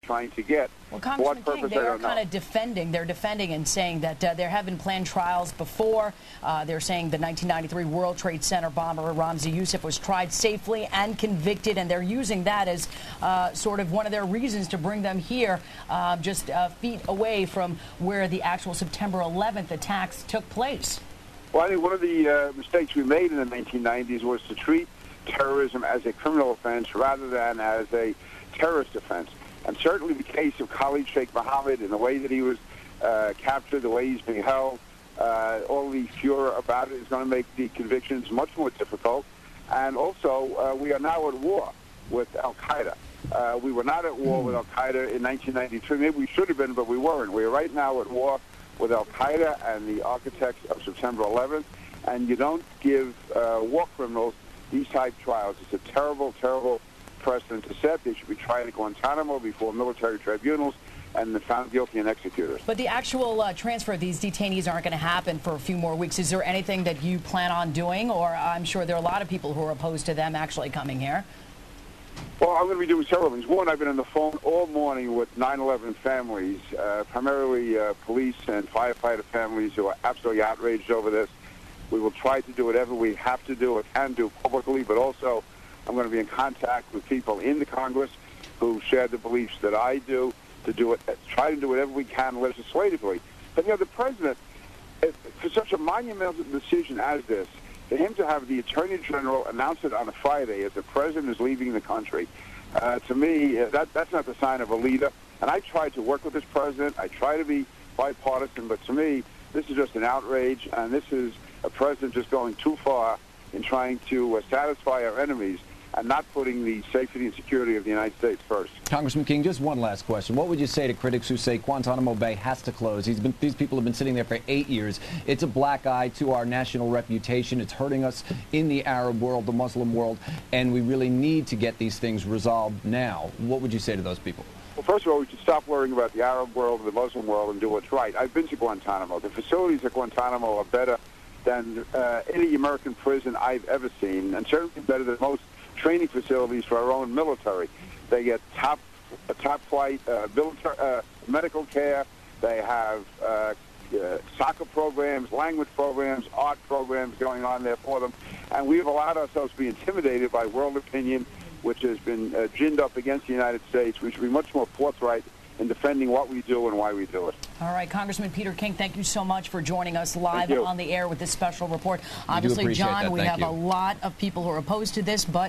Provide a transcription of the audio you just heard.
trying to get. Well, Congressman King, they are kind of defending. They're defending and saying that there have been planned trials before. They're saying the 1993 World Trade Center bomber Ramzi Youssef was tried safely and convicted, and they're using that as sort of one of their reasons to bring them here, just feet away from where the actual September 11th attacks took place. Well, I think one of the mistakes we made in the 1990s was to treat terrorism as a criminal offense rather than as a terrorist offense. And certainly the case of Khalid Sheikh Mohammed and the way that he was captured, the way he's being held, all the furor about it is going to make the convictions much more difficult. And also, we are now at war with al-Qaeda. We were not at war with al-Qaeda in 1993. Maybe we should have been, but we weren't. We are right now at war with al-Qaeda and the architects of September 11th. And you don't give war criminals these type trials. It's a terrible, terrible precedent to set. They should be tried at Guantanamo before military tribunals and found guilty and executed. But the actual transfer of these detainees aren't going to happen for a few more weeks. Is there anything that you plan on doing? Or I'm sure there are a lot of people who are opposed to them actually coming here. Well, I'm going to be doing several things. One, I've been on the phone all morning with 9/11 families, primarily police and firefighter families who are absolutely outraged over this. We will try to do whatever we have to do or can do publicly, but also I'm going to be in contact with people in the Congress who share the beliefs that I do, to do it, try to do whatever we can legislatively. But, you know, the president, for such a monumental decision as this, for him to have the Attorney General announce it on a Friday as the president is leaving the country, to me, that's not the sign of a leader. And I try to work with this president. I try to be bipartisan, but to me, this is just an outrage, and this is a president just going too far in trying to satisfy our enemies and not putting the safety and security of the United States first. Congressman King, just one last question. What would you say to critics who say Guantanamo Bay has to close? These people have been sitting there for 8 years. It's a black eye to our national reputation. It's hurting us in the Arab world, the Muslim world, and we really need to get these things resolved now. What would you say to those people? Well, first of all, we should stop worrying about the Arab world, the Muslim world, and do what's right. I've been to Guantanamo. The facilities at Guantanamo are better than any American prison I've ever seen, and certainly better than most training facilities for our own military. They get top flight medical care. They have soccer programs, language programs, art programs going on there for them. And we've allowed ourselves to be intimidated by world opinion, which has been ginned up against the United States. We should be much more forthright in defending what we do and why we do it. All right, Congressman Peter King, thank you so much for joining us live on the air with this special report. Obviously, John, we have a lot of people who are opposed to this, but